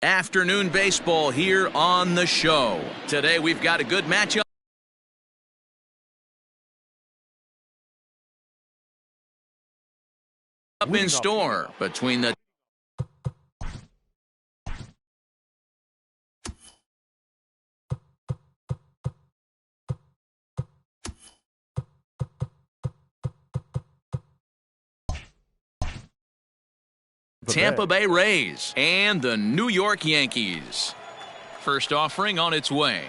Afternoon baseball here on the show. Today we've got a good matchup in store between the Tampa Bay Rays and the New York Yankees. First offering on its way.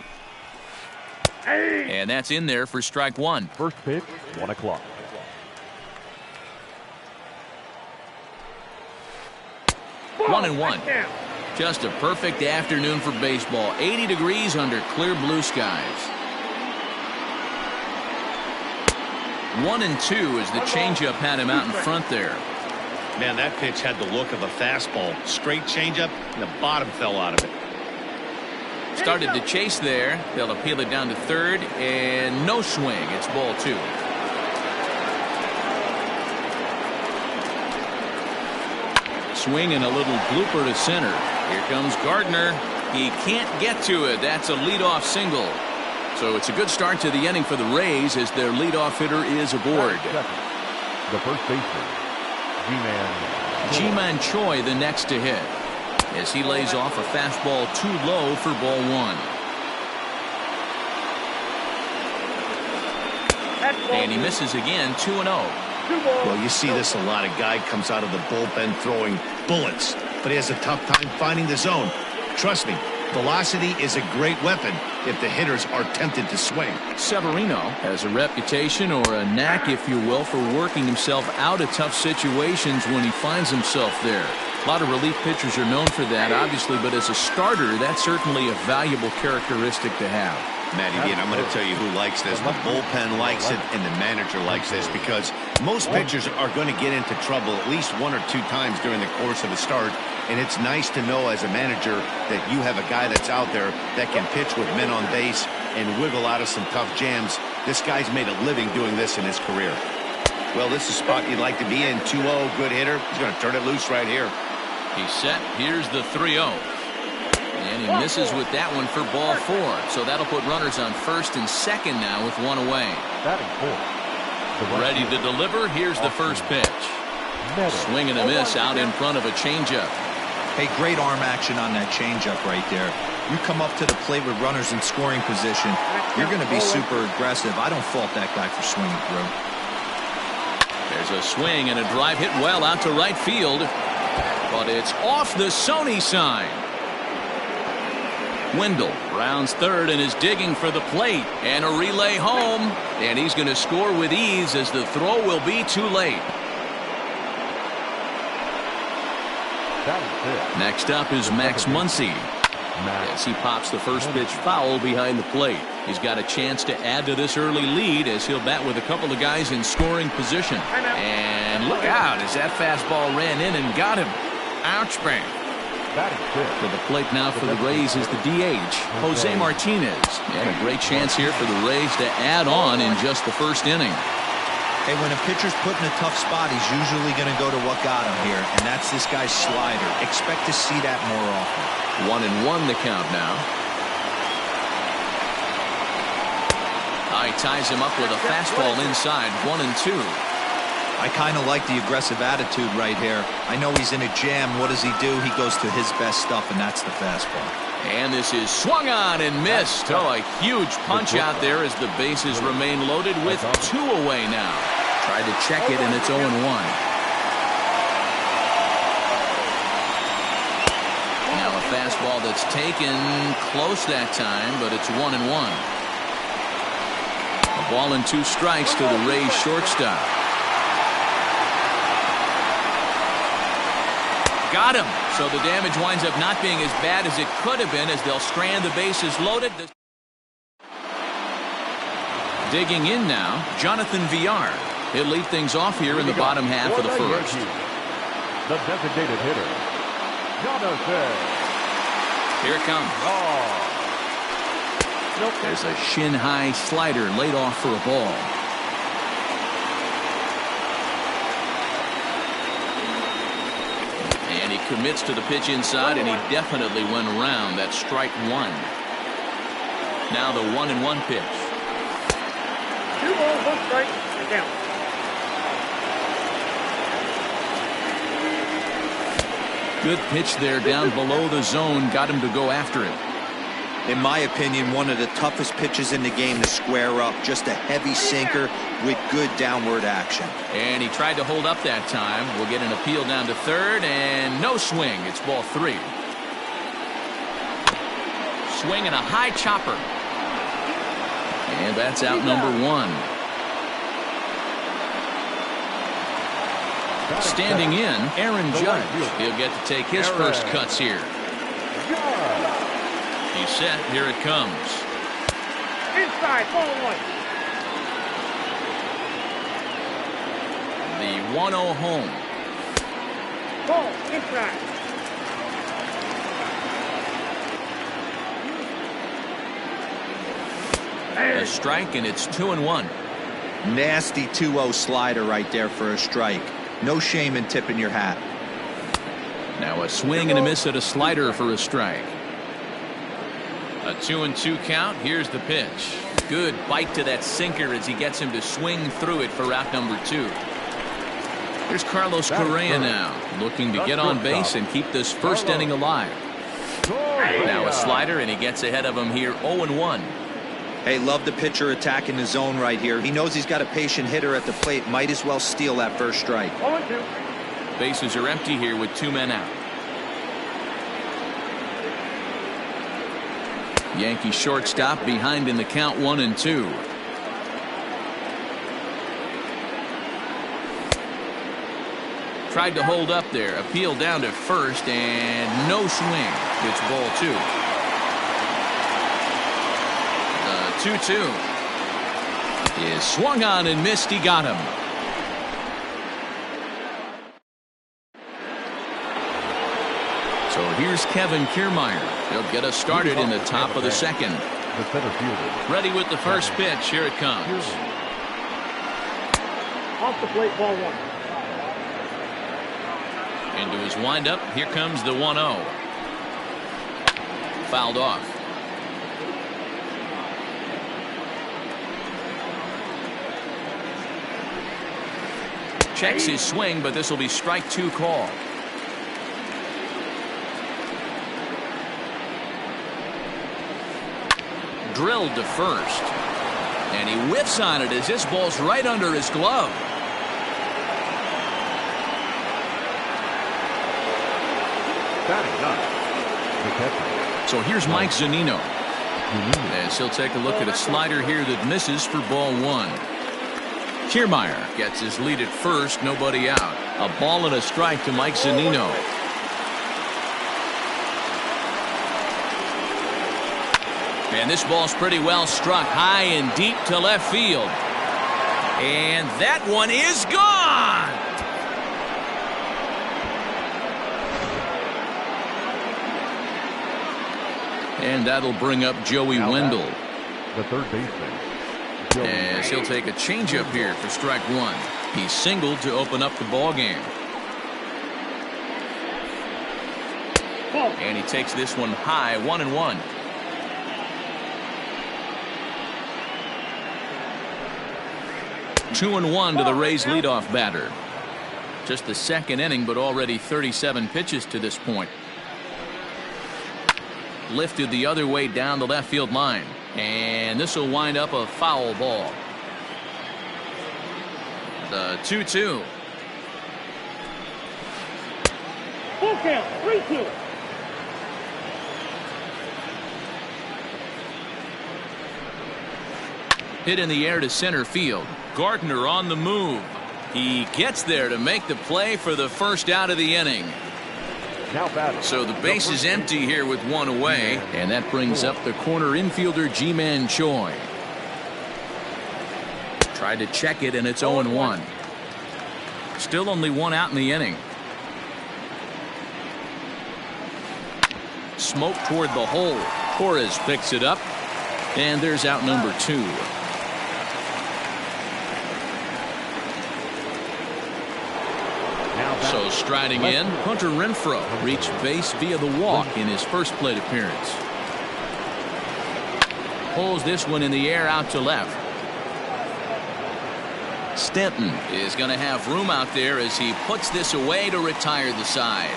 And that's in there for strike one. First pitch, 1 o'clock. One and one. Just a perfect afternoon for baseball. 80 degrees under clear blue skies. 1 and 2 as the changeup had him out in front there. Man, that pitch had the look of a fastball. Straight changeup, and the bottom fell out of it. Started to chase there. They'll appeal it down to third, and no swing. It's ball two. Swing and a little blooper to center. Here comes Gardner. He can't get to it. That's a leadoff single. So it's a good start to the inning for the Rays as their leadoff hitter is aboard. The first baseman, Ji-Man Choi the next to hit as he lays off a fastball too low for ball one. And he misses again, 2-0. Well, you see this a lot. A guy comes out of the bullpen throwing bullets, but he has a tough time finding the zone. Trust me, velocity is a great weapon if the hitters are tempted to swing. Severino has a reputation, or a knack if you will, for working himself out of tough situations when he finds himself there. A lot of relief pitchers are known for that, obviously, but as a starter, that's certainly a valuable characteristic to have. Matty D, and I'm going to tell you who likes this. The bullpen likes it, and the manager likes this, because most pitchers are going to get into trouble at least 1 or 2 times during the course of a start, and it's nice to know as a manager that you have a guy that's out there that can pitch with men on base and wiggle out of some tough jams. This guy's made a living doing this in his career. Well, this is a spot you'd like to be in. 2-0, good hitter. He's going to turn it loose right here. He's set. Here's the 3-0. And he misses with that one for ball 4. So that'll put runners on first and second now with one away. Ready to deliver. Here's the first pitch. Swing and a miss out in front of a changeup. Hey, great arm action on that changeup right there. You come up to the plate with runners in scoring position, you're going to be super aggressive. I don't fault that guy for swinging through. There's a swing and a drive hit well out to right field. But it's off the Sony sign. Wendell rounds third and is digging for the plate, and a relay home, and he's going to score with ease as the throw will be too late. Next up is Max Muncy as he pops the first pitch foul behind the plate. He's got a chance to add to this early lead as he'll bat with a couple of guys in scoring position. And look out as that fastball ran in and got him. Ouch, bang. To the plate now for the Rays is the DH, Jose Martinez. And a great chance here for the Rays to add on in just the first inning. Hey, when a pitcher's put in a tough spot, he's usually going to go to what got him here, and that's this guy's slider. Expect to see that more often. 1-1 the count now. He ties him up with a fastball inside, 1-2. I kind of like the aggressive attitude right here. I know he's in a jam. What does he do? He goes to his best stuff, and that's the fastball. And this is swung on and missed. Oh, a huge punch out there as the bases remain loaded with 2 away now. Tried to check it, and it's 0-1. Now a fastball that's taken close that time, but it's 1-1. A ball and 2 strikes to the Rays shortstop. Got him. So the damage winds up not being as bad as it could have been as they'll strand the bases loaded. Digging in now, Jonathan Villar. He'll lead things off here in the bottom half of the first. The designated hitter, Jonathan. Here it comes. There's a shin-high slider laid off for a ball. commits to the pitch inside, and he definitely went around. That's strike one. Now the 1-1 pitch. 2 balls, 1 strike, and down. Good pitch there down below the zone. Got him to go after it. In my opinion, one of the toughest pitches in the game to square up. Just a heavy sinker with good downward action. And he tried to hold up that time. We'll get an appeal down to third, and no swing. It's ball 3. Swing and a high chopper. And that's out number 1. Standing in, Aaron Judge. He'll get to take his first cuts here. He's set. Here it comes. Inside, ball 1. The 1-0 home. Ball, inside. A strike, and it's 2-1. Nasty 2-0 slider right there for a strike. No shame in tipping your hat. Now a swing and a miss at a slider for a strike. A 2-2 count. Here's the pitch. Good bite to that sinker as he gets him to swing through it for out number 2. Here's Carlos Correa now, looking to get on base and keep this first inning alive. Now a slider, and he gets ahead of him here, 0-1. Hey, love the pitcher attacking the zone right here. He knows he's got a patient hitter at the plate. Might as well steal that first strike. 0-2. Bases are empty here with 2 men out. Yankee shortstop behind in the count, 1-2. Tried to hold up there. Appeal down to first, and no swing. It's ball 2. The 2-2 is swung on and missed. He got him. So here's Kevin Kiermaier. He'll get us started in the top of the second. The center fielder. Ready with the first pitch. Here it comes. Off the plate, ball 1. Into his windup. Here comes the 1-0. Fouled off. Checks his swing, but this will be strike 2 call. Drilled to first. And he whiffs on it as this ball's right under his glove. Batting up. The catcher. So here's Mike Zunino. As he'll take a look at a slider here that misses for ball 1. Kiermaier gets his lead at first, nobody out. A ball and a strike to Mike Zunino. And this ball's pretty well struck high and deep to left field. And that one is gone. And that'll bring up Joey Wendell. The third baseman. As he'll take a changeup here for strike 1. He singled to open up the ball game. And he takes this one high, 1-1. Two and 1 to the Rays leadoff batter. Just the second inning, but already 37 pitches to this point. Lifted the other way down the left field line. And this will wind up a foul ball. The 2-2. Full count, 3-2. Hit in the air to center field. Gardner on the move. He gets there to make the play for the first out of the inning. Now batting. So the base is empty here with 1 away, and that brings up the corner infielder Ji-Man Choi. Tried to check it, and it's 0-1. Still only 1 out in the inning. Smoke toward the hole. Torres picks it up, and there's out number 2. So Striding in, Hunter Renfroe reached base via the walk in his first plate appearance. Pulls this one in the air out to left. Stanton is going to have room out there as he puts this away to retire the side.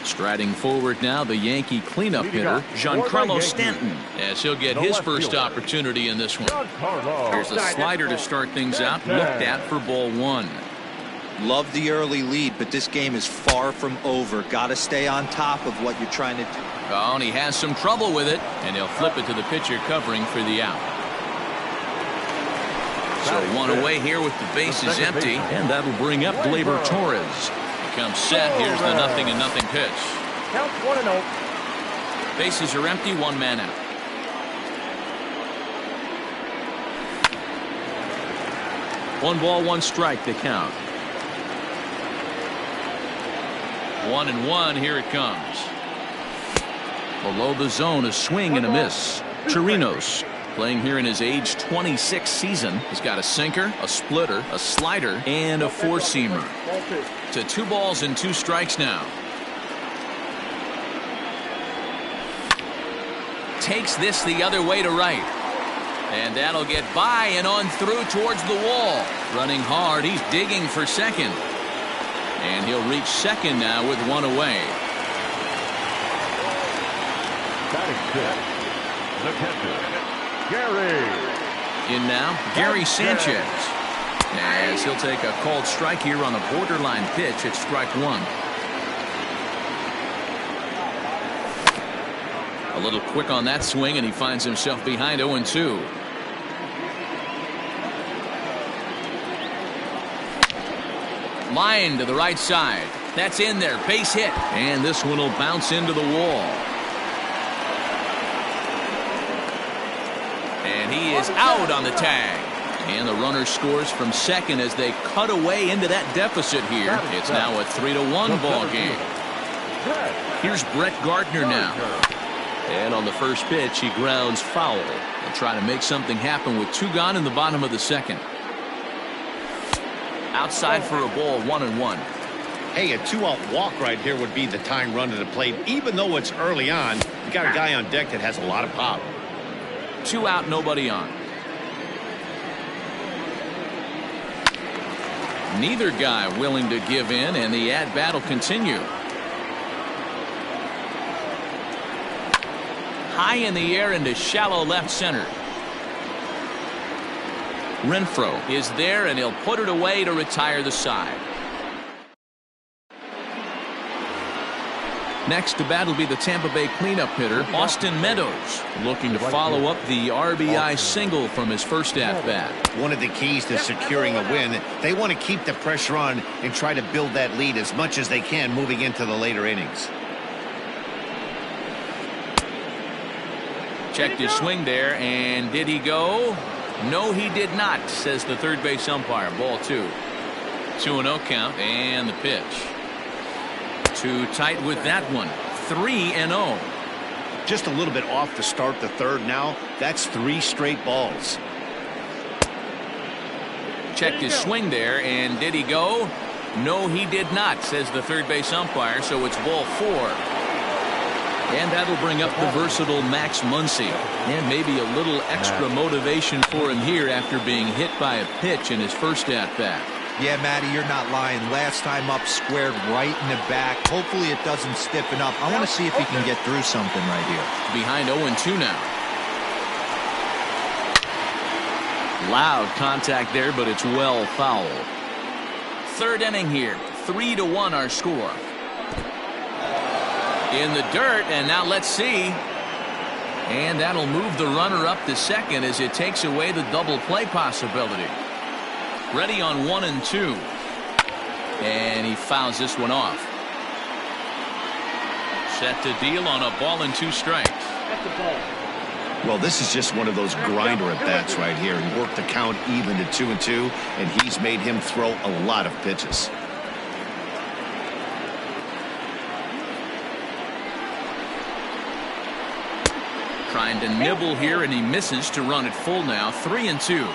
Striding forward now, the Yankee cleanup hitter, Giancarlo Stanton, as he'll get his first opportunity in this one. Here's a slider to start things out, looked at for ball one. Love the early lead, but this game is far from over. Got to stay on top of what you're trying to do. Oh, and he has some trouble with it, and he'll flip it to the pitcher covering for the out. So one away here with the bases empty, and that'll bring up Gleyber Torres. Comes set. Here's the 0-0 pitch. Count 1-0. Bases are empty, one man out. One ball, one strike to count. 1-1. Here it comes. Below the zone, a swing and a miss. Chirinos, playing here in his age 26 season, has got a sinker, a splitter, a slider, and a four-seamer. To 2 balls and 2 strikes now. Takes this the other way to right. And that'll get by and on through towards the wall. Running hard, he's digging for second. And he'll reach second now with one away. Batting fifth, the catcher, Gary. In now, Gary Sanchez. As he'll take a called strike here on a borderline pitch at strike one. A little quick on that swing, and he finds himself behind 0-2. Line to the right side. That's in there. Base hit. And this one will bounce into the wall. And he is out on the tag. And the runner scores from second as they cut away into that deficit here. It's now a 3-1 ball game. Here's Brett Gardner now. And on the first pitch, he grounds foul. They'll try to make something happen with 2 gone in the bottom of the second. Outside for a ball, 1-1. Hey, a 2-out walk right here would be the tying run to the plate. Even though it's early on, you got a guy on deck that has a lot of pop. 2 out, nobody on. Neither guy willing to give in, and the at-bat will continue. High in the air into shallow left center. Renfroe is there, and he'll put it away to retire the side. Next to bat will be the Tampa Bay cleanup hitter, Austin Meadows, looking to follow up the RBI single from his first at-bat. One of the keys to securing a win, they want to keep the pressure on and try to build that lead as much as they can moving into the later innings. Checked his swing there, and did he go? No, he did not, says the third base umpire. Ball 2. 2-0 count, and the pitch. Too tight with that one. 3-0. Just a little bit off to start the third now. That's 3 straight balls. Checked his swing there, and did he go? No, he did not, says the third base umpire, so it's ball 4. And that'll bring up the versatile Max Muncy. And maybe a little extra motivation for him here after being hit by a pitch in his first at-bat. Yeah, Matty, you're not lying. Last time up, squared right in the back. Hopefully it doesn't stiffen up. I want to see if he can get through something right here. Behind 0-2 now. Loud contact there, but it's well foul. Third inning here. 3-1 our score. In the dirt, and now let's see. And that'll move the runner up to second as it takes away the double play possibility. Ready on 1-2. And he fouls this one off. Set to deal on a ball and 2 strikes. That's the ball. Well, this is just one of those grinder at-bats right here. He worked the count even to 2-2, and he's made him throw a lot of pitches. Trying to nibble here, and he misses to run it full now. 3-2.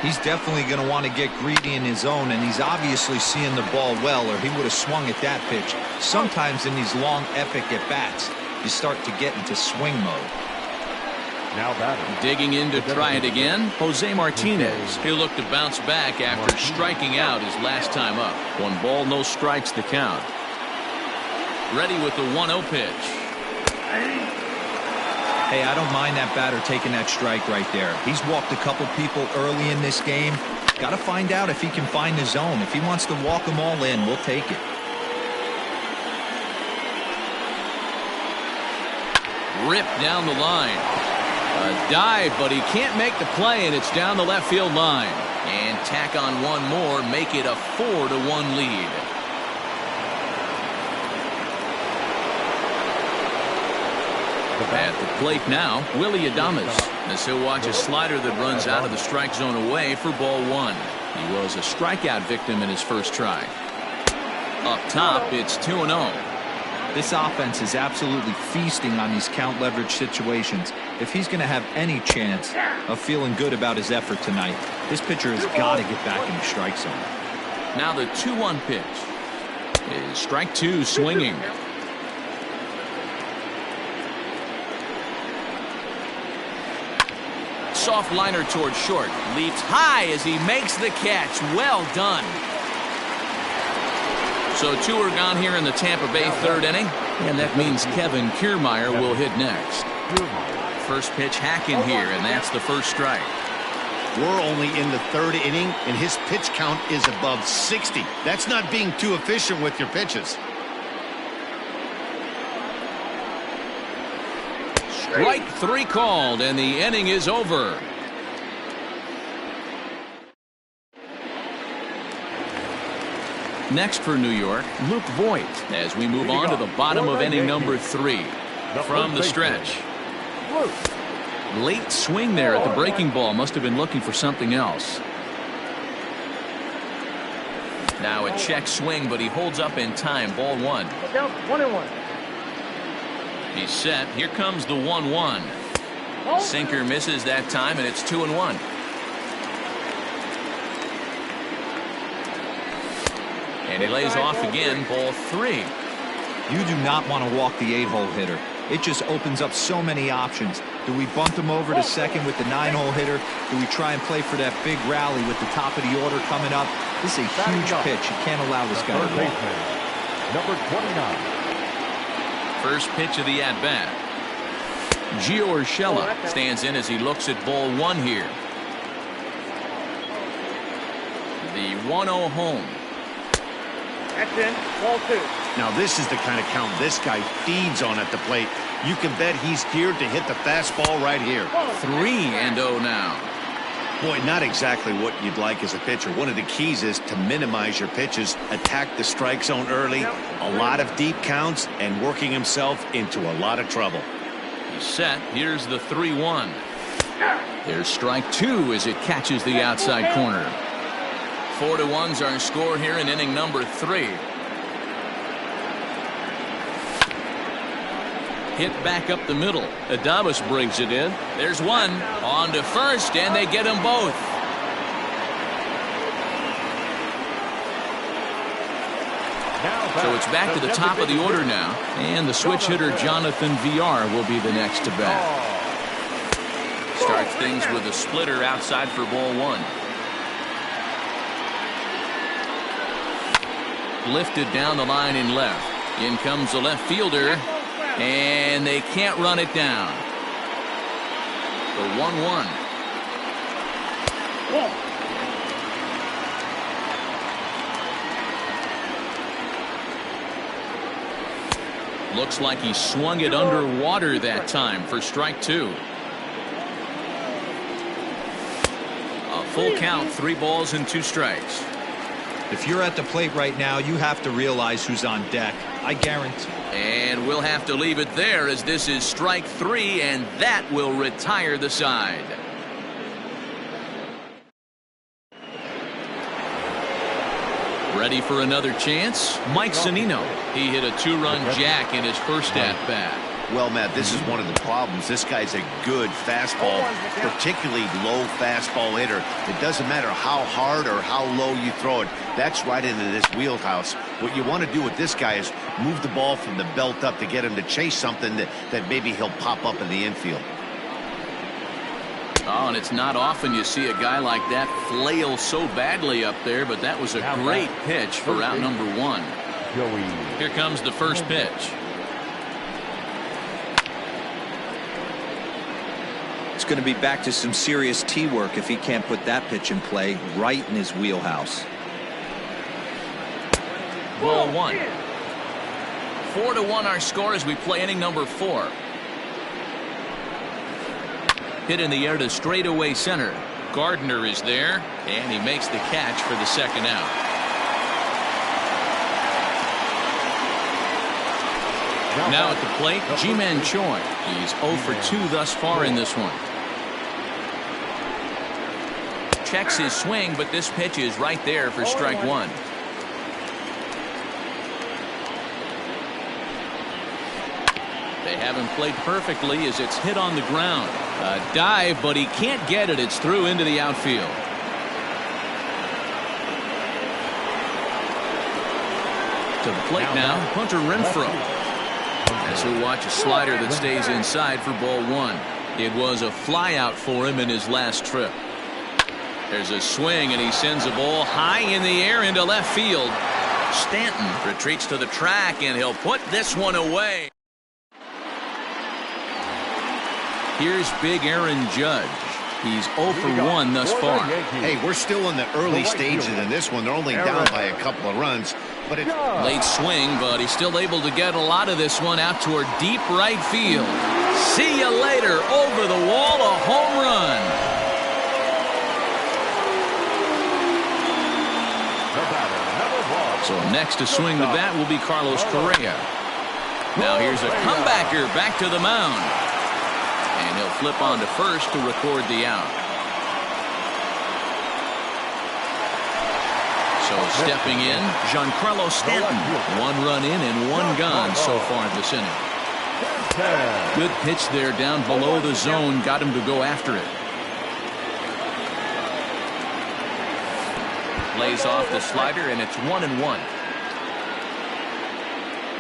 He's definitely going to want to get greedy in his zone, and he's obviously seeing the ball well, or he would have swung at that pitch. Sometimes in these long, epic at-bats, you start to get into swing mode. Now batting. Digging in to try it again, Jose Martinez. He'll look to bounce back after striking out his last time up. 1 ball, no strikes the count. Ready with the 1-0 pitch. Hey, I don't mind that batter taking that strike right there. He's walked a couple people early in this game. Got to find out if he can find the zone. If he wants to walk them all in, we'll take it. Ripped down the line. A dive, but he can't make the play, and it's down the left field line. And tack on 1 more, make it a 4-1 lead. At the plate now, Willie Adames. As he'll watch a slider that runs out of the strike zone away for ball 1. He was a strikeout victim in his first try. Up top, it's 2-0. This offense is absolutely feasting on these count leverage situations. If he's going to have any chance of feeling good about his effort tonight, this pitcher has got to get back in the strike zone. Now the 2-1 pitch is strike 2 swinging. Soft liner towards short. Leaps high as he makes the catch. Well done. So 2 are gone here in the Tampa Bay 3rd inning. And that means Kevin Kiermaier will hit next. First pitch hacking here, and that's the first strike. We're only in the 3rd inning, and his pitch count is above 60. That's not being too efficient with your pitches. Strike 3 called, and the inning is over. Next for New York, Luke Voigt, as we move on to the bottom of inning number 3. From the stretch. Late swing there at the breaking ball. Must have been looking for something else. Now a check swing, but he holds up in time. Ball 1. 1-1. He's set. Here comes the 1-1. Sinker misses that time, and it's 2-1. And he lays off again. Ball 3. You do not want to walk the 8-hole hitter. It just opens up so many options. Do we bunt him over to second with the 9-hole hitter? Do we try and play for that big rally with the top of the order coming up? This is a huge pitch. You can't allow this guy to walk. Number 29. First pitch of the at-bat. Gio Urshela stands in as he looks at ball 1 here. The 1-0 home. That's in. Ball 2. Now this is the kind of count this guy feeds on at the plate. You can bet he's geared to hit the fastball right here. 3-0 now. Boy, not exactly what you'd like as a pitcher. One of the keys is to minimize your pitches, attack the strike zone early, a lot of deep counts, and working himself into a lot of trouble. He's set. Here's the 3-1. There's strike 2 as it catches the outside corner. 4-1's our score here in inning number 3. Hit back up the middle. Adames brings it in. There's one on to first, and they get them both. So it's back to the top of the order now, and the switch hitter Jonathan VR will be the next to bat. Starts things with a splitter outside for ball 1. Lifted down the line in left. In comes the left fielder. And they can't run it down. The 1-1. Looks like he swung it underwater that time for strike 2. A full count, 3 balls and 2 strikes. If you're at the plate right now, you have to realize who's on deck. I guarantee. And we'll have to leave it there as this is strike 3, and that will retire the side. Ready for another chance? Mike Zunino. He hit a 2-run jack in his first at-bat. Well, Matt, this is one of the problems. This guy's a good fastball, particularly low fastball hitter. It doesn't matter how hard or how low you throw it. That's right into this wheelhouse. What you want to do with this guy is move the ball from the belt up to get him to chase something that maybe he'll pop up in the infield. Oh, and it's not often you see a guy like that flail so badly up there, but that was a great pitch for out number one. Here comes the first pitch. It's going to be back to some serious tee work if he can't put that pitch in play right in his wheelhouse. Ball one. 4-1 our score as we play inning number 4. Hit in the air to straightaway center. Gardner is there, and he makes the catch for the second out. Now at the plate, Ji-Man Choi. He's 0 for 2 thus far in this one. Checks his swing, but this pitch is right there for strike one. They have him played perfectly as it's hit on the ground. A dive, but he can't get it. It's through into the outfield. To the plate now, Hunter Renfroe. As he'll watch a slider that stays inside for ball one. It was a fly out for him in his last trip. There's a swing, and he sends a ball high in the air into left field. Stanton retreats to the track, and he'll put this one away. Here's big Aaron Judge. He's 0 for 1 thus far. Hey, we're still in the early stages in this one. They're only down by a couple of runs. But it's late swing, but he's still able to get a lot of this one out toward deep right field. See you later. Over the wall, a home run. So next to swing the bat will be Carlos Correa. Now here's a comebacker back to the mound. And he'll flip on to first to record the out. So stepping in, Giancarlo Stanton. 1 run in and 1 gone so far this inning. Good pitch there down below the zone. Got him to go after it. Lays off the slider, and it's 1-1.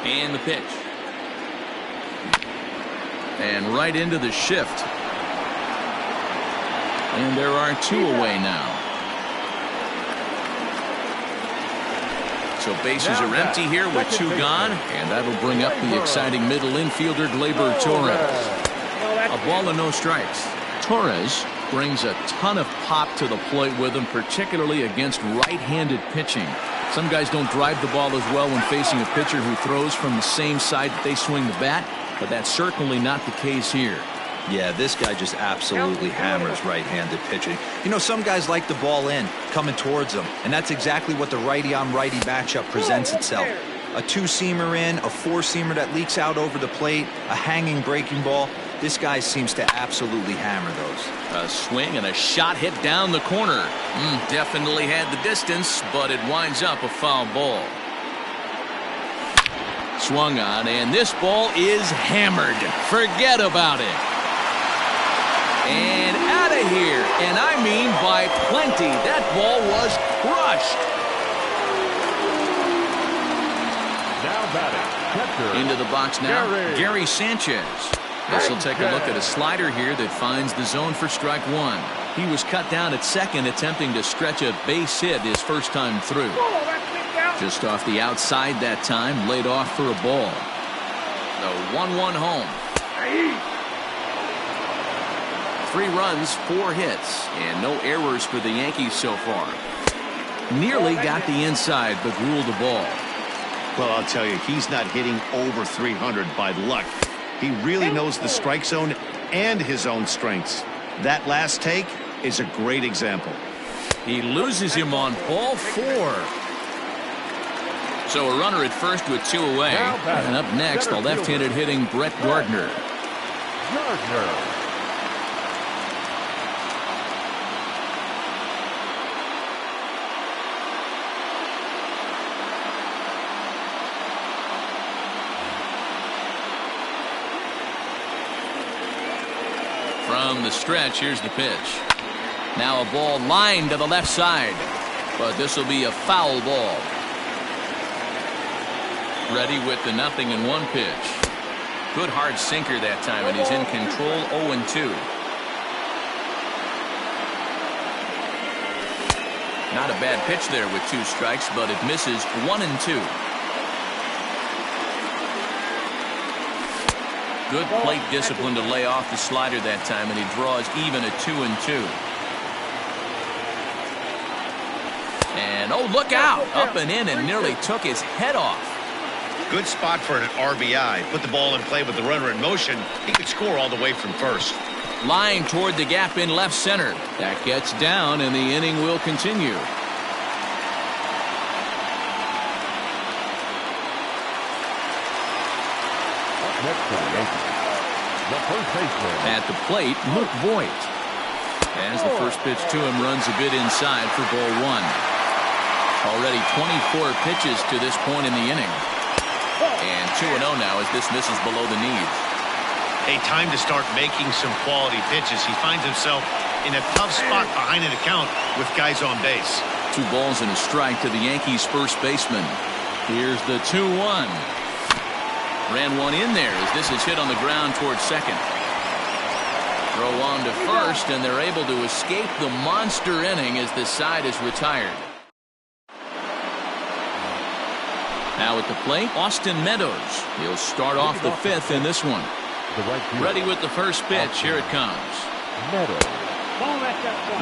And the pitch. And right into the shift. And there are 2 away now. So bases are empty here with 2 gone, and that'll bring up the exciting middle infielder Gleyber Torres. A ball and no strikes. Torres brings a ton of pop to the plate with him, particularly against right-handed pitching. Some guys don't drive the ball as well when facing a pitcher who throws from the same side that they swing the bat, but that's certainly not the case here. Yeah, this guy just absolutely hammers right-handed pitching. You know, some guys like the ball in, coming towards them, and that's exactly what the righty-on-righty matchup presents itself. A 2-seamer in, a 4-seamer that leaks out over the plate, a hanging breaking ball. This guy seems to absolutely hammer those. A swing and a shot hit down the corner. Definitely had the distance, but it winds up a foul ball. Swung on, and this ball is hammered. Forget about it. And out of here, and I mean by plenty. That ball was crushed. Now batting, catcher. Into the box now, Gary Sanchez. This will take a look at a slider here that finds the zone for strike one. He was cut down at second, attempting to stretch a base hit his first time through. Just off the outside that time, laid off for a ball. The 1-1 home. 3 runs, 4 hits, and no errors for the Yankees so far. Nearly got the inside, but ruled the ball. Well, I'll tell you, he's not hitting over 300 by luck. He really knows the strike zone and his own strengths. That last take is a great example. He loses him on ball 4. So a runner at first with 2 away. And up next, the left-handed hitting Brett Gardner. from the stretch. Here's the pitch. Now a ball lined to the left side, but this will be a foul ball. Ready with the 0-1 pitch. Good hard sinker that time, and he's in control. 0-2. Not a bad pitch there with 2 strikes, but it misses. 1-2. Good plate discipline to lay off the slider that time, and he draws even at 2-2. And oh, look out! Up and in, and nearly took his head off. Good spot for an RBI. Put the ball in play with the runner in motion. He could score all the way from first. Line toward the gap in left center. That gets down, and the inning will continue. Next to the Yankees, the first baseman. At the plate, Luke Voigt. As the first pitch to him runs a bit inside for ball 1. Already 24 pitches to this point in the inning. And 2-0 now as this misses below the knees. A time to start making some quality pitches. He finds himself in a tough spot behind an account with guys on base. 2 balls and a strike to the Yankees first baseman. Here's the 2-1. Ran one in there as this is hit on the ground towards second. Throw on to first, and they're able to escape the monster inning as this side is retired. Now at the plate, Austin Meadows. He'll start off the 5th in this one. Ready with the first pitch. Here it comes.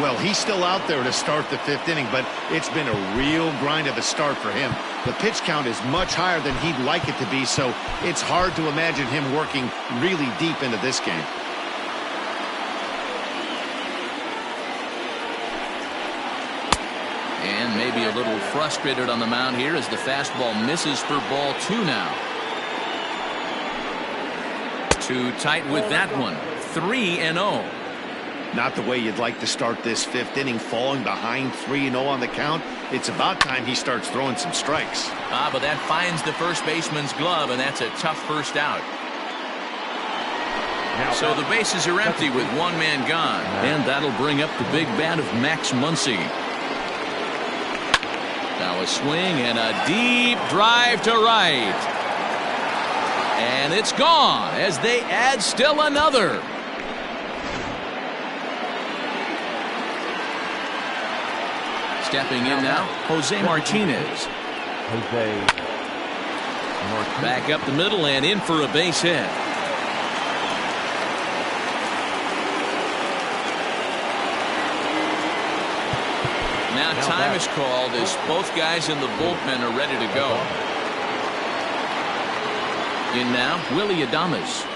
Well, he's still out there to start the 5th inning, but it's been a real grind of a start for him. The pitch count is much higher than he'd like it to be, so it's hard to imagine him working really deep into this game. And maybe a little frustrated on the mound here as the fastball misses for ball 2 now. Too tight with that one. 3-0. Not the way you'd like to start this 5th inning, falling behind 3-0 on the count. It's about time he starts throwing some strikes. But that finds the first baseman's glove, and that's a tough first out. So the bases are empty with 1 man gone, and that'll bring up the big bat of Max Muncy. Now a swing and a deep drive to right. And it's gone as they add still another. Stepping in now, Jose Martinez. Back up the middle and in for a base hit. Now time is called as both guys in the bullpen are ready to go. In now, Willie Adames.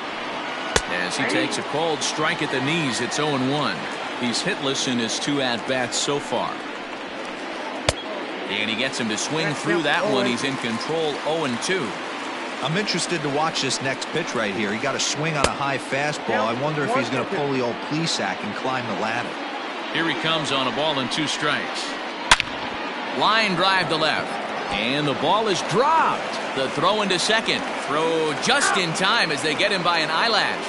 As he takes a cold strike at the knees, it's 0-1. He's hitless in his 2 at-bats so far. And he gets him to swing through that one. He's in control. 0-2. I'm interested to watch this next pitch right here. He got a swing on a high fastball. I wonder if he's going to pull the old Plesac and climb the ladder. Here he comes on a ball and 2 strikes. Line drive to left. And the ball is dropped. The throw into second. Throw just in time as they get him by an eyelash.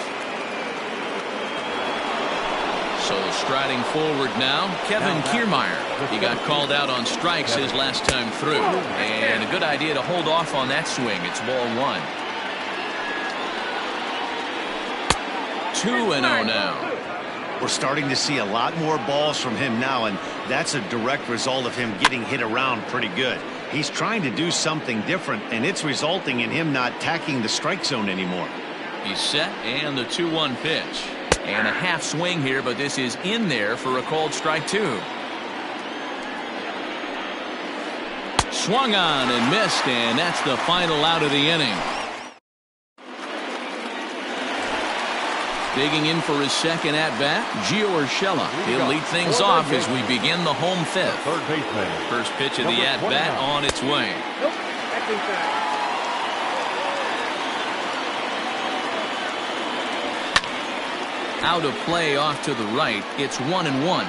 So striding forward now, Kevin Kiermaier. He got called out on strikes his last time through. And a good idea to hold off on that swing. It's ball 1. 2-0 now. We're starting to see a lot more balls from him now, and that's a direct result of him getting hit around pretty good. He's trying to do something different, and it's resulting in him not tacking the strike zone anymore. He's set, and the 2-1 pitch. And a half swing here, but this is in there for a called strike 2. Swung on and missed, and that's the final out of the inning. Digging in for his second at-bat, Gio Urshela. He'll lead things off as we begin the home 5th. Third baseman. First pitch of the at-bat on its way. Nope. That's inside. Out of play off to the right. It's 1-1.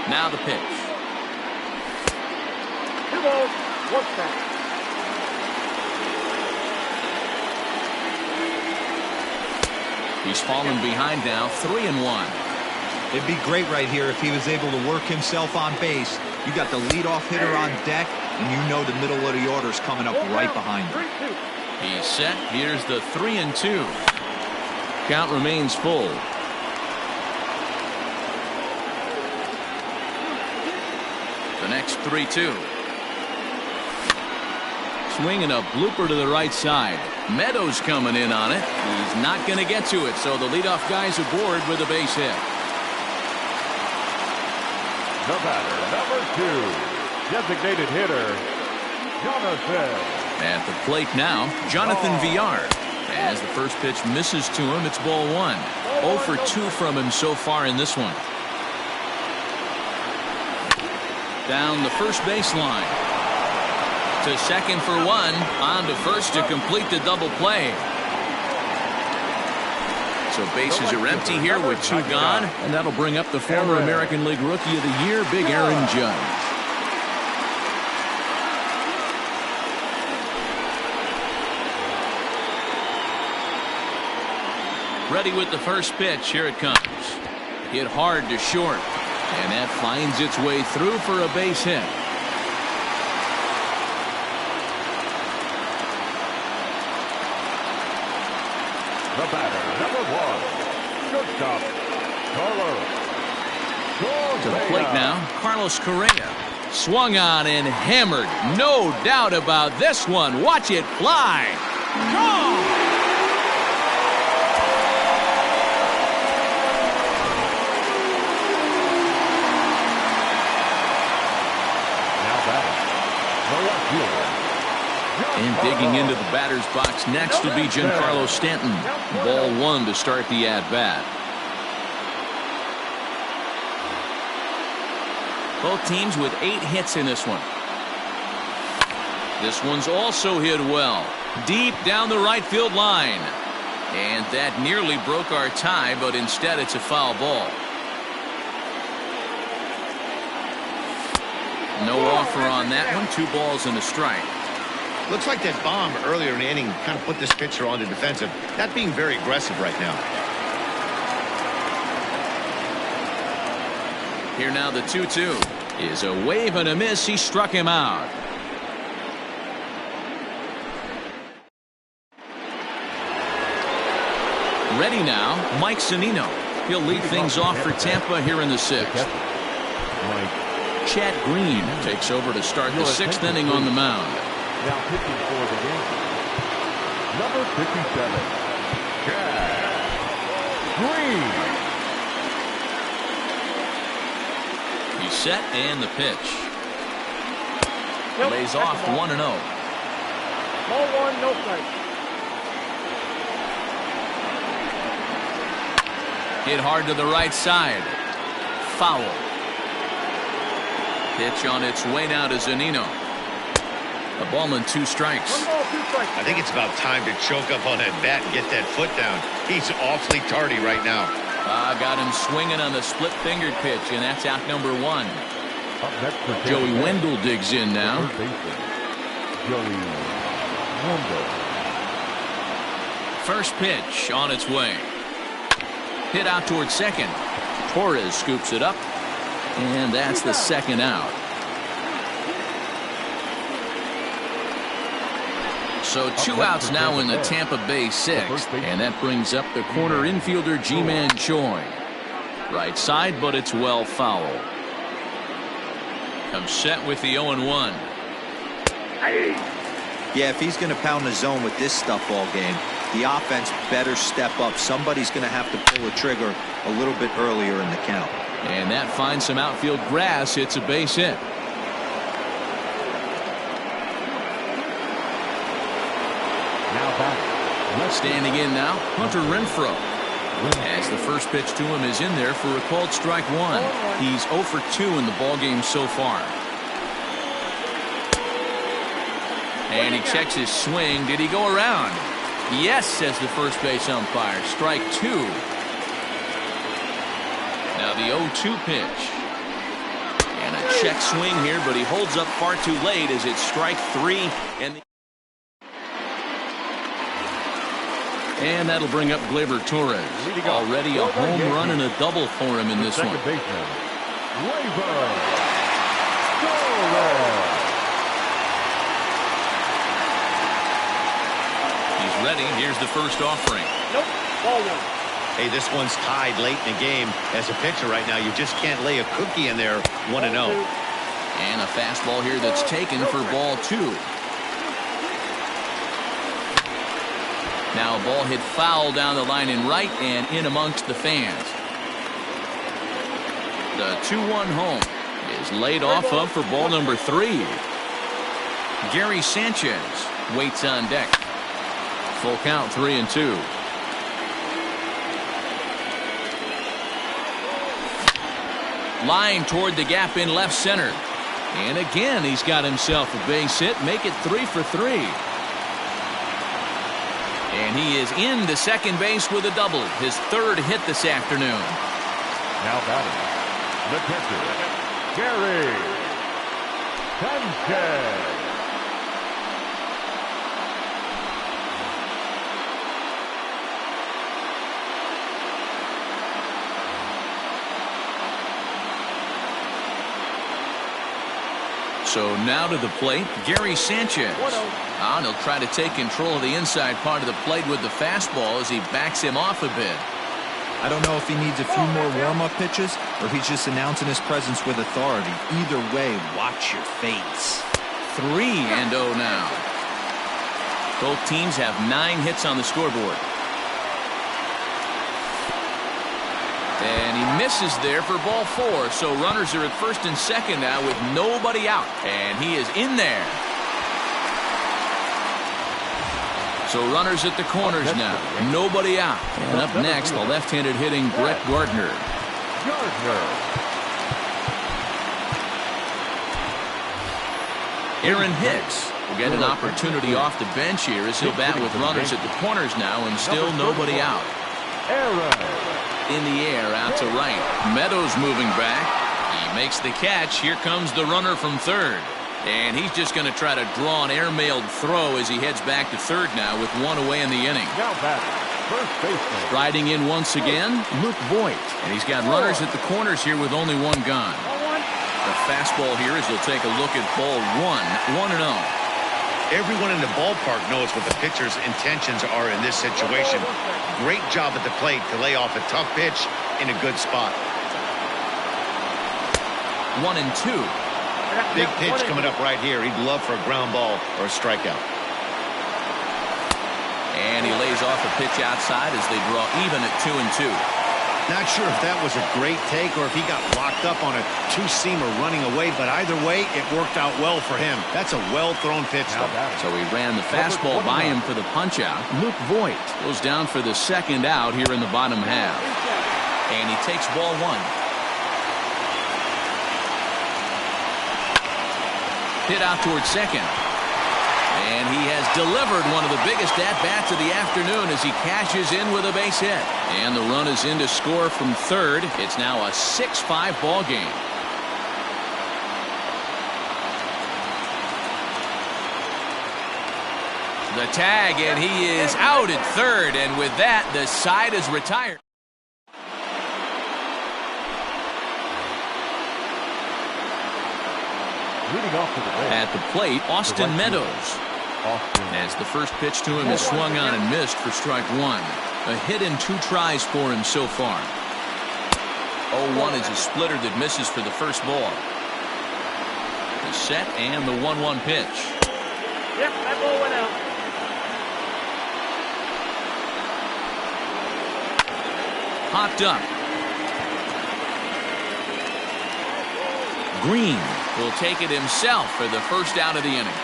Now the pitch. 2 balls, 1 strike. He's fallen behind now, 3-1. It'd be great right here if he was able to work himself on base. You got the leadoff hitter on deck, and you know the middle of the order's coming up right behind him. He's set. Here's the 3-2. Count remains full. The next 3-2. Swinging a blooper to the right side. Meadows coming in on it. He's not going to get to it, so the leadoff guy's aboard with a base hit. The batter, number 2, designated hitter, Jonathan. At the plate now, Jonathan Villar. As the first pitch misses to him, it's ball 1. 0 for 2 from him so far in this one. Down the first baseline. To second for 1. On to first to complete the double play. So bases are empty here with 2 gone, and that'll bring up the former American League Rookie of the Year, Big Aaron Judge. Ready with the first pitch. Here it comes. Hit hard to short, and that finds its way through for a base hit. The batter, number 1, shortstop, Carlos. To the plate now, Carlos Correa. Swung on and hammered. No doubt about this one. Watch it fly. Gone! Now batting, the left fielder. And digging into the batter's box next to be Giancarlo Stanton. Ball 1 to start the at-bat. Both teams with 8 hits in this one. This one's also hit well. Deep down the right field line. And that nearly broke our tie, but instead it's a foul ball. No offer on that one. 2 balls and a strike. Looks like that bomb earlier in the inning kind of put this pitcher on the defensive. Not being very aggressive right now. Here now the 2-2 is a wave and a miss. He struck him out. Ready now, Mike Zunino. He'll lead things off for Tampa here in the 6th. Chad Green takes over to start the 6th inning on the mound. Now pitching for the game, number 57, Chad Green. He's set and the pitch. Lays off 1-0. Ball 1, no strike. Hit hard to the right side. Foul. Pitch on its way now to Zunino. A ball and 2 strikes. 1 ball, 2 strikes. I think it's about time to choke up on that bat and get that foot down. He's awfully tardy right now. Got him swinging on the split-fingered pitch, and that's out number 1. Up next for Joey Wendell digs in now. Joey Wendell. First pitch on its way. Hit out towards second. Torres scoops it up, and that's the 2nd out. So 2 outs now in the Tampa Bay 6th, and that brings up the corner infielder Ji-Man Choi. Right side, but it's well foul. Comes set with the 0-1. Yeah, if he's going to pound the zone with this stuff all game, the offense better step up. Somebody's going to have to pull a trigger a little bit earlier in the count. And that finds some outfield grass. It's a base hit. Standing in now, Hunter Renfroe. As the first pitch to him is in there for a called strike 1. He's 0 for 2 in the ballgame so far. And he checks his swing. Did he go around? Yes, says the first base umpire. Strike 2. Now the 0-2 pitch. And a check swing here, but he holds up far too late as it's strike 3. And And that'll bring up Gleyber Torres. Already a home run and a double for him in this one. Second baseman, Gleyber Torres. He's ready. Here's the first offering. Nope. Ball one. Hey, this one's tied late in the game. As a pitcher right now, you just can't lay a cookie in there 1-0. And a fastball here that's taken for ball 2. Now a ball hit foul down the line in right and in amongst the fans. The 2-1 home is laid off of for ball number 3. Gary Sanchez waits on deck. Full count, 3-2. Line toward the gap in left center. And again, he's got himself a base hit. Make it 3 for 3. And he is into second base with a double. His third hit this afternoon. Now batting, the catcher, Gary Sanchez. So now to the plate, Gary Sanchez. And he'll try to take control of the inside part of the plate with the fastball as he backs him off a bit. I don't know if he needs a few more warm-up pitches or if he's just announcing his presence with authority. Either way, watch your face. 3-0 now. Both teams have 9 hits on the scoreboard. And he misses there for ball 4. So runners are at first and second now with nobody out. And he is in there. So runners at the corners now. Nobody out. And up next, the left-handed hitting Brett Gardner. Aaron Hicks will get an opportunity off the bench here as he'll bat with runners at the corners now and still nobody out. In the air out to right. Meadows moving back. He makes the catch. Here comes the runner from third. And he's just going to try to draw an airmailed throw as he heads back to third now with 1 away in the inning. Now batting, first baseman. Riding in once again, Luke Voigt. And he's got runners at the corners here with only 1 gone. The fastball here as he'll take a look at ball 1, 1-0. Everyone in the ballpark knows what the pitcher's intentions are in this situation. Great job at the plate to lay off a tough pitch in a good spot. 1-2. Big pitch coming up right here. He'd love for a ground ball or a strikeout. And he lays off a pitch outside as they draw even at 2-2. Not sure if that was a great take or if he got locked up on a two-seamer running away, but either way, it worked out well for him. That's a well-thrown pitch, though. So he ran the fastball by him for the punch-out. Luke Voigt goes down for the second out here in the bottom half. And he takes ball 1. Hit out towards second. And he has delivered one of the biggest at-bats of the afternoon as he cashes in with a base hit. And the run is in to score from third. It's now a 6-5 ball game. The tag, and he is out at third. And with that, the side is retired. At the plate, Austin Meadows. As the first pitch to him is swung on and missed for strike 1. A hit in 2 tries for him so far. 0-1 is a splitter that misses for the first ball. The set and the 1-1 pitch. Yep, that ball went out. Popped up. Green will take it himself for the first out of the inning.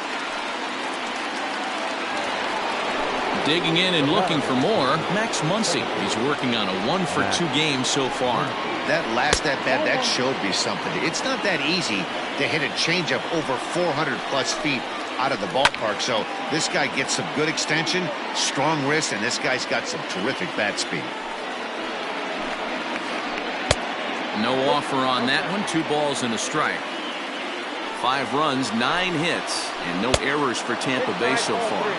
Digging in and looking for more, Max Muncy. He's working on a 1-for-2 game so far. That last at-bat, that showed me something. It's not that easy to hit a changeup over 400-plus feet out of the ballpark. So this guy gets some good extension, strong wrist, and this guy's got some terrific bat speed. No offer on that one. 2 balls and a strike. 5 runs, 9 hits, and no errors for Tampa Bay so far.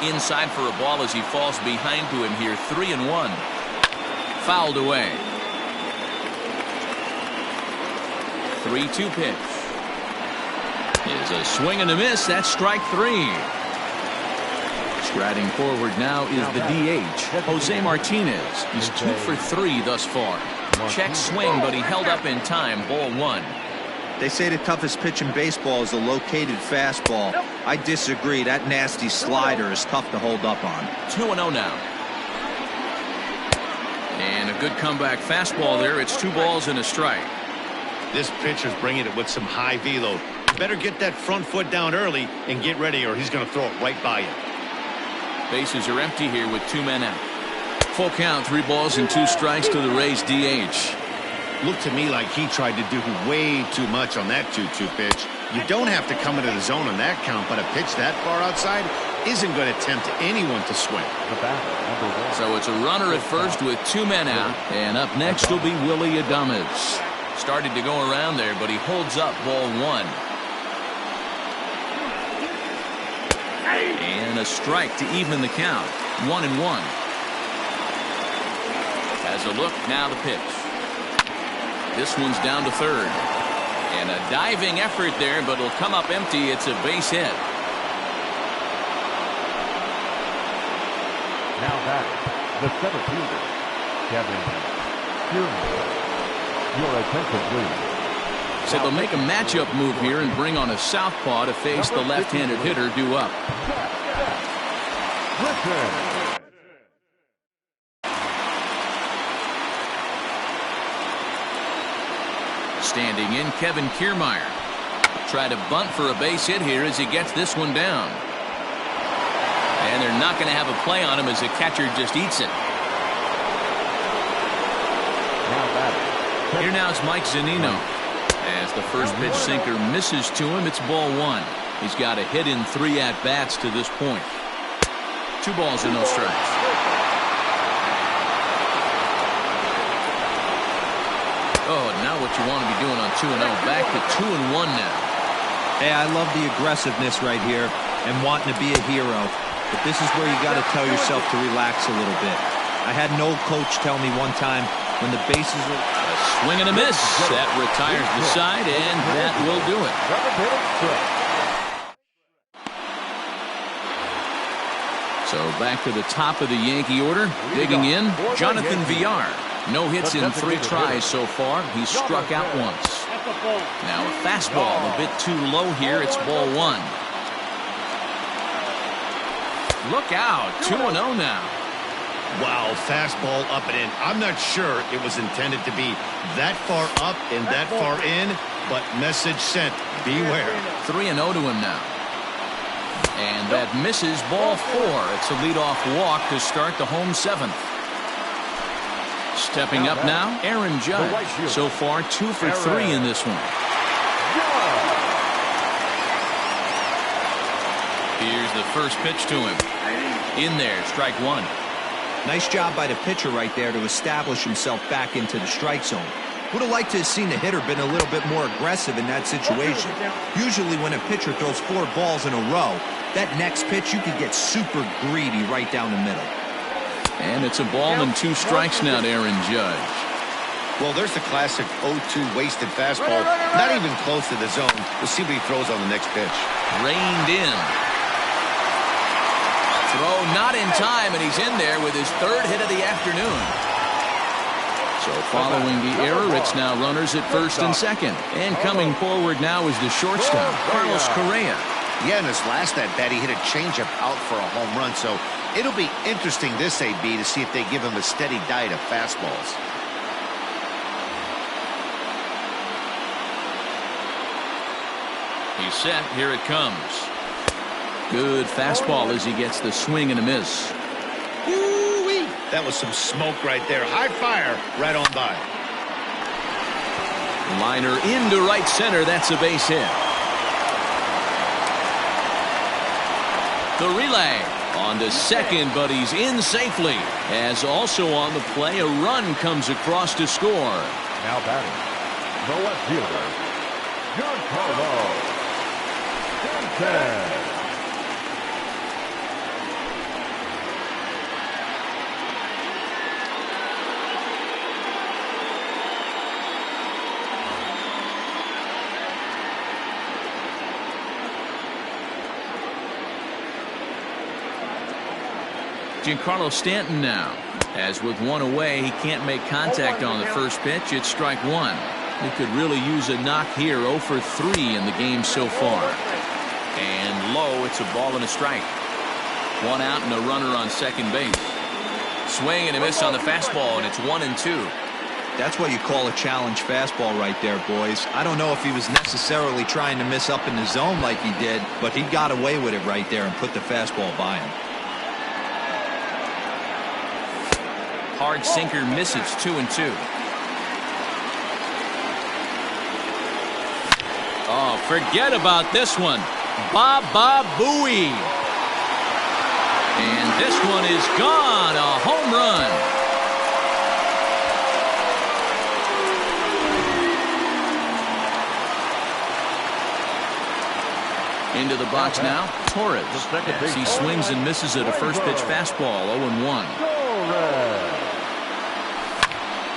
Inside for a ball as he falls behind to him here. 3-1. Fouled away. 3-2 pitch. Is a swing and a miss. That's strike 3. Striding forward now is the DH, Jose Martinez. He's 2 for 3 thus far. Check swing, but he held up in time. Ball 1. They say the toughest pitch in baseball is a located fastball. I disagree. That nasty slider is tough to hold up on. 2-0 now. And a good comeback fastball there. It's 2 balls and a strike. This pitcher's bringing it with some high velo. You better get that front foot down early and get ready, or he's going to throw it right by you. Bases are empty here with 2 men out. Full count, 3 balls and 2 strikes to the Rays DH. Looked to me like he tried to do way too much on that 2-2 pitch. You don't have to come into the zone on that count, but a pitch that far outside isn't going to tempt anyone to swing. So it's a runner at first with 2 men out. And up next will be Willie Adames. Started to go around there, but he holds up. Ball 1. And a strike to even the count. 1-1. Has a look, now the pitch. This one's down to third. And a diving effort there, but it'll come up empty. It's a base hit. Now back, the center fielder, Kevin Kiermaier. Your attention, please. So they'll make a matchup move here and bring on a southpaw to face the left-handed hitter due up. Standing in, Kevin Kiermaier. Try to bunt for a base hit here as he gets this one down. And they're not going to have a play on him as the catcher just eats it. Here now is Mike Zunino. As the first pitch sinker misses to him, it's ball 1. He's got a hit in 3 at-bats to this point. 2 balls and no strikes. Oh, now what you want to be doing on 2-0. Back to 2-1 now. Hey, I love the aggressiveness right here and wanting to be a hero. But this is where you got to tell yourself to relax a little bit. I had an old coach tell me one time when the bases are... A swing and a miss. That retires the side, and that will do it. So back to the top of the Yankee order. Digging in, Jonathan Villar. No hits in 3 tries so far. He's struck out once. Now a fastball a bit too low here. It's ball 1. Look out. 2-0 now. Wow, fastball up and in. I'm not sure it was intended to be that far up and that far in, but message sent. Beware. 3-0 to him now. And that misses. Ball 4. It's a leadoff walk to start the home 7th. Stepping up now, Aaron Judge. So far, 2 for 3 in this one. Here's the first pitch to him. In there, strike 1. Nice job by the pitcher right there to establish himself back into the strike zone. Would have liked to have seen the hitter been a little bit more aggressive in that situation. Usually when a pitcher throws 4 balls in a row, that next pitch you could get super greedy right down the middle. And it's a ball and 2 strikes now to Aaron Judge. Well, there's the classic 0-2 wasted fastball. Not even close to the zone. We'll see what he throws on the next pitch. Reined in. Throw not in time, and he's in there with his 3rd hit of the afternoon. So following the error, it's now runners at first and second. And coming forward now is the shortstop, Carlos Correa. Yeah, in his last at-bat, he hit a changeup out for a home run. So it'll be interesting this AB to see if they give him a steady diet of fastballs. He's set. Here it comes. Good fastball as he gets the swing and a miss. Woo-wee. That was some smoke right there. High fire right on by. Liner into right center. That's a base hit. The relay on to second, but he's in safely. As also on the play, a run comes across to score. Now batting, the left fielder, Giancarlo Stanton. Giancarlo Stanton now. As with one away, he can't make contact on the first pitch. It's strike one. He could really use a knock here. 0 for 3 in the game so far. And low, it's a ball and a strike. One out and a runner on second base. Swing and a miss on the fastball, and it's 1-2. That's what you call a challenge fastball right there, boys. I don't know if he was necessarily trying to miss up in the zone like he did, but he got away with it right there and put the fastball by him. Hard sinker misses. 2-2. Oh, forget about this one. Baba Booey. And this one is gone. A home run. Into the box now, Torres. As he swings and misses at a first pitch fastball. 0-1.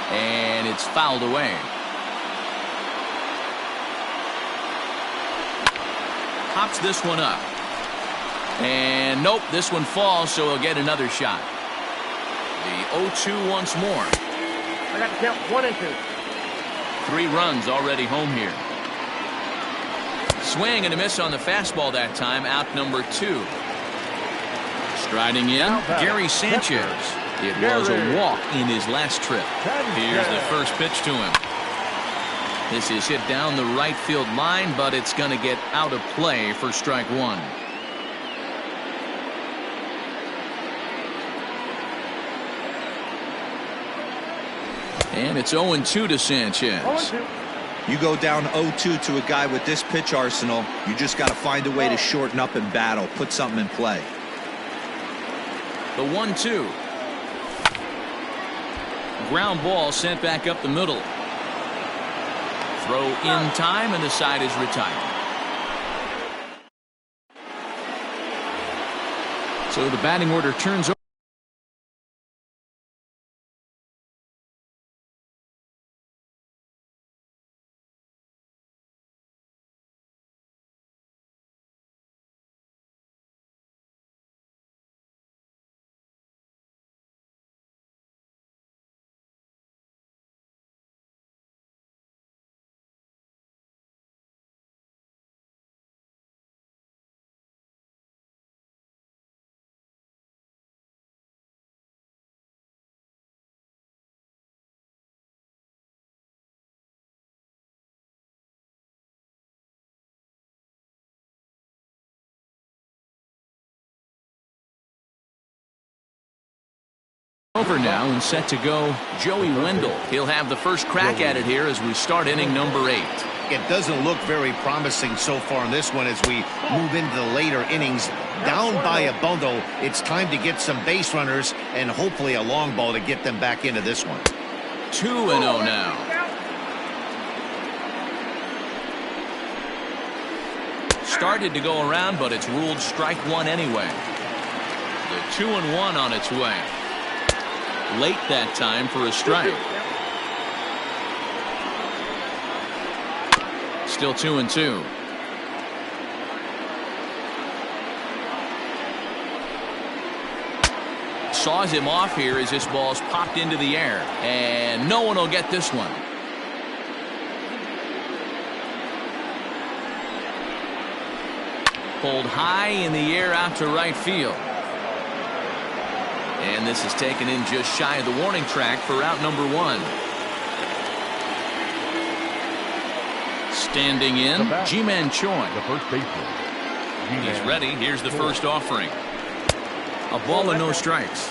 And it's fouled away. Pops this one up. And nope, this one falls, so he'll get another shot. The 0-2 once more. I got to count 1 and 2. 3 runs already home here. Swing and a miss on the fastball that time. Out number 2. Striding in, Gary Sanchez. It was a walk in his last trip. Here's the first pitch to him. This is hit down the right field line, but it's going to get out of play for strike one. And it's 0-2 to Sanchez. 0-2. You go down 0-2 to a guy with this pitch arsenal, you just got to find a way to shorten up and battle, put something in play. The 1-2. Ground ball sent back up the middle. Throw in time, and the side is retired. So the batting order turns over. Over now and set to go Joey Wendell. He'll have the first crack at it here as we start inning number 8. It doesn't look very promising so far in this one as we move into the later innings. Down by a bundle, it's time to get some base runners and hopefully a long ball to get them back into this one. 2-0 now. Started to go around, but it's ruled strike one anyway. The 2-1 on its way. Late that time for a strike. Still 2-2. Saws him off here as this ball's popped into the air. And no one will get this one. Pulled high in the air out to right field. And this is taken in just shy of the warning track for out number 1. Standing in, Ji-Man Choi. The first baseman. He's ready. Here's the first offering. A ball and no strikes.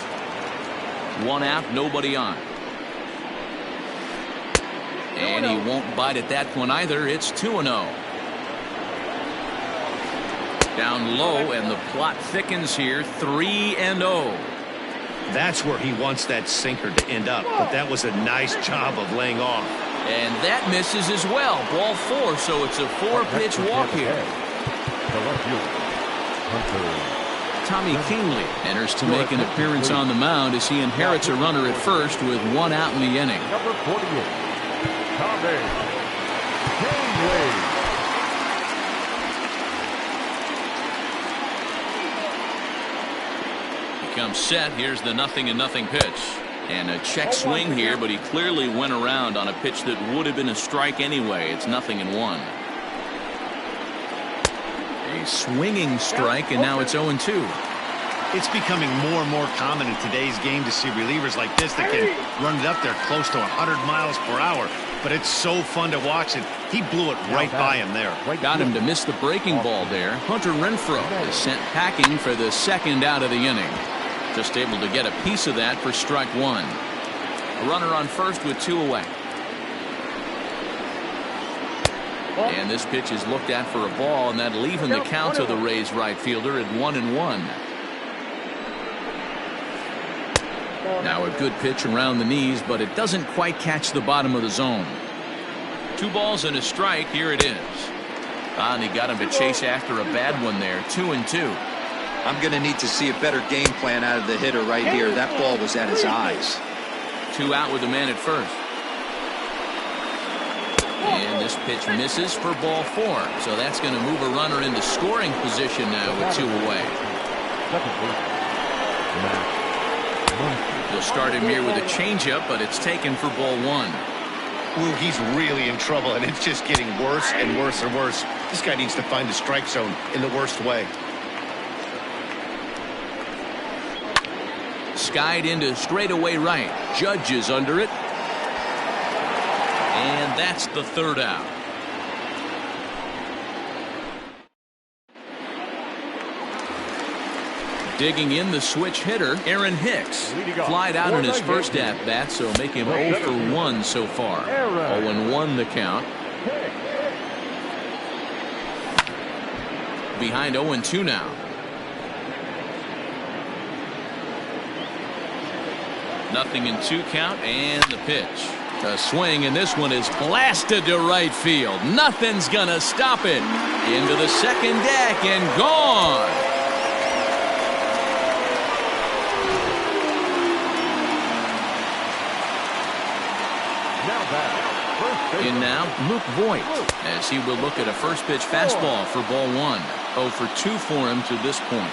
1 out, nobody on. And he won't bite at that one either. It's 2-0. Down low, and the plot thickens here. 3-0. That's where he wants that sinker to end up, but that was a nice job of laying off. And that misses as well. Ball 4, so it's a 4-pitch walk here. Tommy Kingley enters to make an appearance on the mound as he inherits a runner at first with 1 out in the inning. Number 48, Tommy Kingley. becomes set. Here's the 0-0 pitch. And a check swing here, but he clearly went around on a pitch that would have been a strike anyway. It's 0-1. A swinging strike, and now it's 0-2. It's becoming more and more common in today's game to see relievers like this that can run it up there close to 100 miles per hour. But it's so fun to watch it. He blew it right by him there. Got him to miss the breaking ball there. Hunter Renfroe is sent packing for the second out of the inning. Just able to get a piece of that for strike one. A runner on first with 2 away. And this pitch is looked at for a ball, and that'll even the count to the Rays right fielder at 1-1. Now a good pitch around the knees, but it doesn't quite catch the bottom of the zone. 2 balls and a strike. Here it is. And he got him to chase after a bad one there. 2-2. I'm going to need to see a better game plan out of the hitter right here. That ball was at his eyes. 2 out with the man at first. And this pitch misses for ball 4. So that's going to move a runner into scoring position now with 2 away. They'll start him here with a changeup, but it's taken for ball 1. Ooh, he's really in trouble, and it's just getting worse and worse and worse. This guy needs to find the strike zone in the worst way. Skied into straightaway right. Judge is under it. And that's the 3rd out. Digging in the switch hitter, Aaron Hicks. Flied out in his first at-bat, so make him 0 for 1 so far. 0-1 the count. Behind 0-2 now. Nothing in 2 count, and the pitch. A swing, and this one is blasted to right field. Nothing's gonna stop it. Into the second deck and gone. In now, Luke Voigt, as he will look at a first pitch fastball for ball 1. 0 for 2 for him to this point.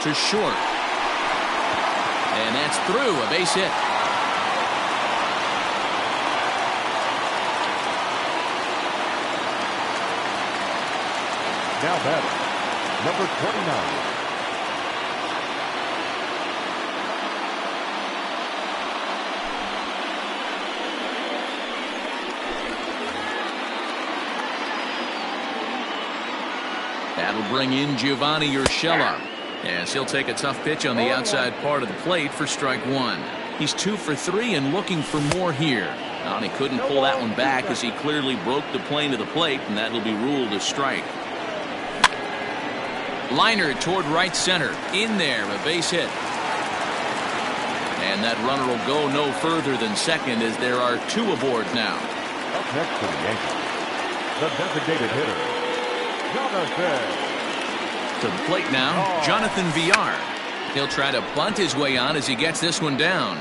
To short. And that's through, a base hit. Now batting, number 29. That'll bring in Giovanni Urshela, as he'll take a tough pitch on the outside part of the plate for strike 1. He's 2 for 3 and looking for more here. And he couldn't pull that one back as he clearly broke the plane of the plate, and that'll be ruled a strike. Liner toward right center. In there, a base hit. And that runner will go no further than second as there are 2 aboard now. Up next to the Yankees, the designated hitter, Jonathan. To the plate now, Jonathan Villar. He'll try to bunt his way on as he gets this one down.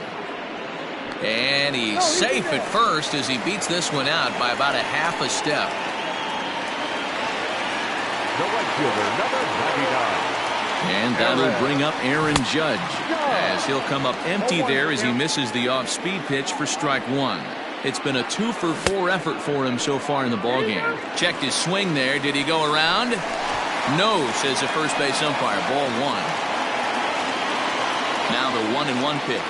And he's safe at first as he beats this one out by about a half a step. The right fielder, number 99. And that'll bring up Aaron Judge, as he'll come up empty there as he misses the off-speed pitch for strike 1. It's been a 2 for 4 effort for him so far in the ballgame. Checked his swing there. Did he go around? No, says the first base umpire. Ball 1. Now the 1-1 pitch.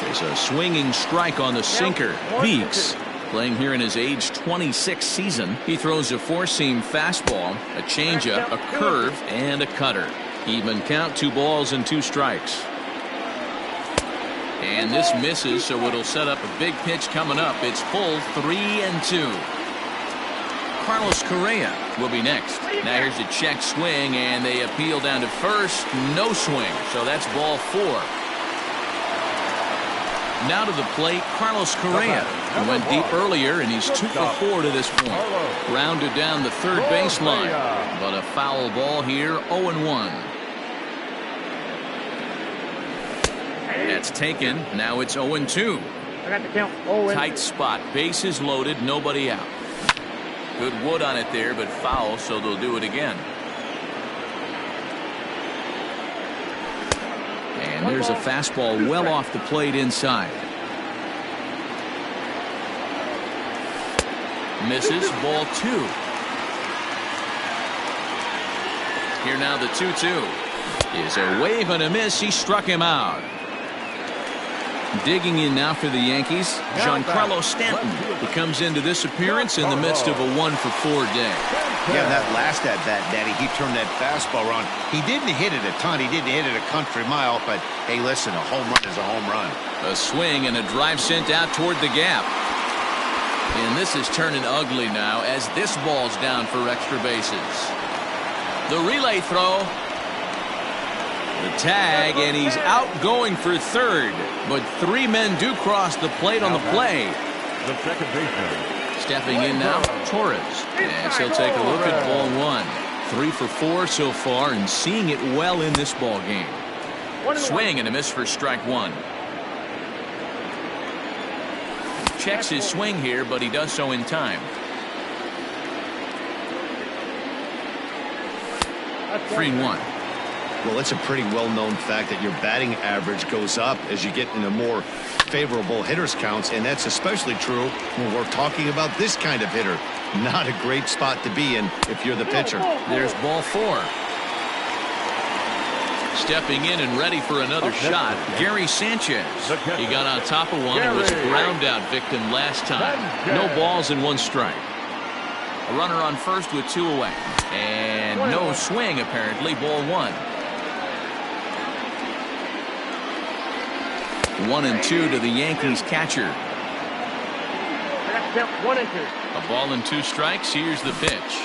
There's a swinging strike on the sinker. Beeks, playing here in his age 26 season. He throws a 4-seam fastball, a changeup, a curve, and a cutter. Even count, 2 balls and 2 strikes. And this misses, so it'll set up a big pitch coming up. It's full 3-2. Carlos Correa will be next. Now here's a check swing, and they appeal down to first. No swing, so that's ball 4. Now to the plate, Carlos Correa, who went deep earlier, and he's 2 for 4 to this point. Grounded down the third baseline, but a foul ball here, 0-1. That's taken. Now it's 0-2. I got the count. 0-2. Tight spot. Bases loaded. Nobody out. Good wood on it there, but foul, so they'll do it again. And there's a fastball well off the plate inside. Misses, ball 2. Here now the 2-2. Is a wave and a miss. He struck him out. Digging in now for the Yankees, Giancarlo Stanton. He comes into this appearance in the midst of a 1-for-4 day. Yeah, that last at-bat, Daddy, he turned that fastball around. He didn't hit it a ton. He didn't hit it a country mile, but, hey, listen, a home run is a home run. A swing and a drive sent out toward the gap. And this is turning ugly now as this ball's down for extra bases. The relay throw. The tag, and he's out going for third. But 3 men do cross the plate on the play. The second baseman. Stepping in now, Torres. As he'll take a look at ball 1. 3 for 4 so far, and seeing it well in this ball game. Swing and a miss for strike 1. Checks his swing here, but he does so in time. 3-1. Well, it's a pretty well-known fact that your batting average goes up as you get into more favorable hitters counts, and that's especially true when we're talking about this kind of hitter. Not a great spot to be in if you're the pitcher. There's ball 4. Stepping in and ready for another shot, Gary Sanchez. He got on top of one and was a ground out victim last time. No balls and 1 strike. A runner on first with 2 away. And no swing apparently, ball 1. 1-2 to the Yankees catcher. That's 1-2. A ball and 2 strikes. Here's the pitch.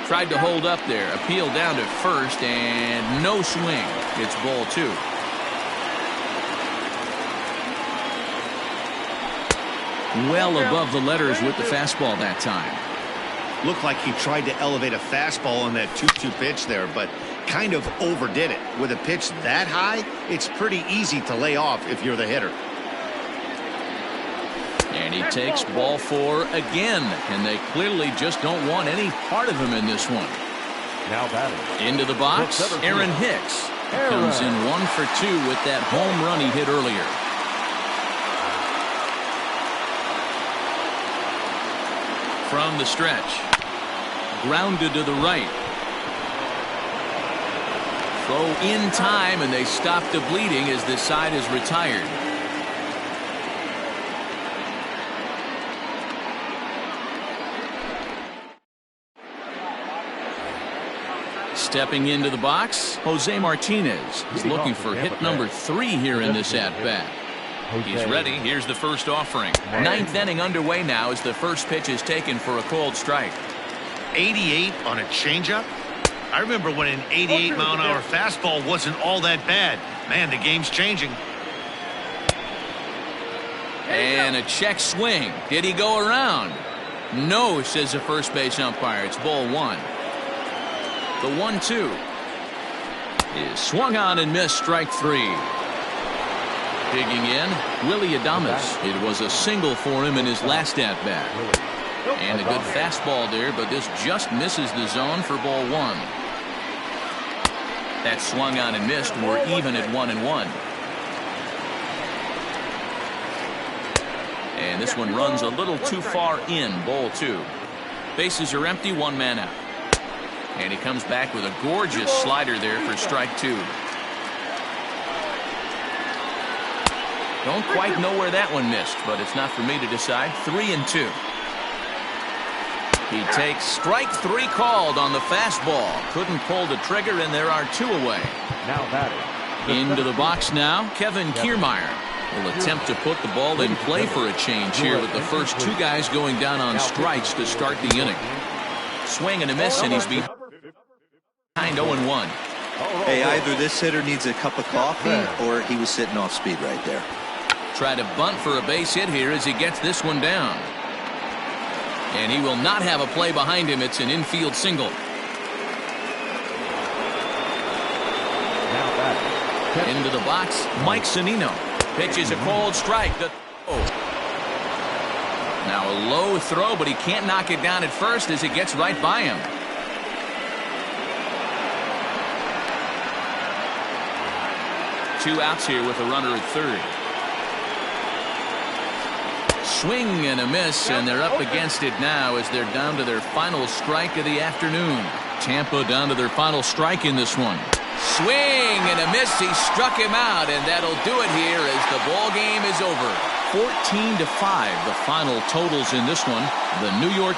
Tried to hold up there. Appeal down to first and no swing. It's ball 2. Well above the letters with the fastball that time. Looked like he tried to elevate a fastball on that 2-2 pitch there, but kind of overdid it. With a pitch that high, it's pretty easy to lay off if you're the hitter. And he takes ball 4 again, and they clearly just don't want any part of him in this one. Now batting. Into the box, Aaron Hicks. Comes in 1 for 2 with that home run he hit earlier. From the stretch. Grounded to the right. Throw in time, and they stop the bleeding as this side is retired. Stepping into the box, Jose Martinez is looking for hit number 3 here in this at-bat. He's ready. Here's the first offering. 9th inning underway now as the first pitch is taken for a called strike. 88 on a changeup? I remember when an 88-mile-an-hour fastball wasn't all that bad. Man, the game's changing. And a check swing. Did he go around? No, says the first base umpire. It's ball 1. The 1-2 is swung on and missed, strike 3. Digging in, Willie Adames. It was a single for him in his last at-bat. And a good fastball there, but this just misses the zone for ball 1. That swung on and missed. We're even at 1-1. And this one runs a little too far in, ball 2. Bases are empty, 1 man out. And he comes back with a gorgeous slider there for strike 2. Don't quite know where that one missed, but it's not for me to decide. 3-2. He takes strike 3 called on the fastball. Couldn't pull the trigger, and there are 2 away. Now batting. Into the box now, Kevin Kiermaier will attempt to put the ball in play for a change here with the first 2 guys going down on strikes to start the inning. Swing and a miss, and he's behind 0-1. Hey, either this hitter needs a cup of coffee or he was sitting off speed right there. Try to bunt for a base hit here as he gets this one down. And he will not have a play behind him. It's an infield single. Into the box, Mike Zunino. Pitches a cold strike. Now a low throw, but he can't knock it down at first as it gets right by him. 2 outs here with a runner at third. Swing and a miss, and they're up against it now as they're down to their final strike of the afternoon. Tampa down to their final strike in this one. Swing and a miss. He struck him out, and that'll do it here as the ball game is over. 14-5 the final totals in this one. The New York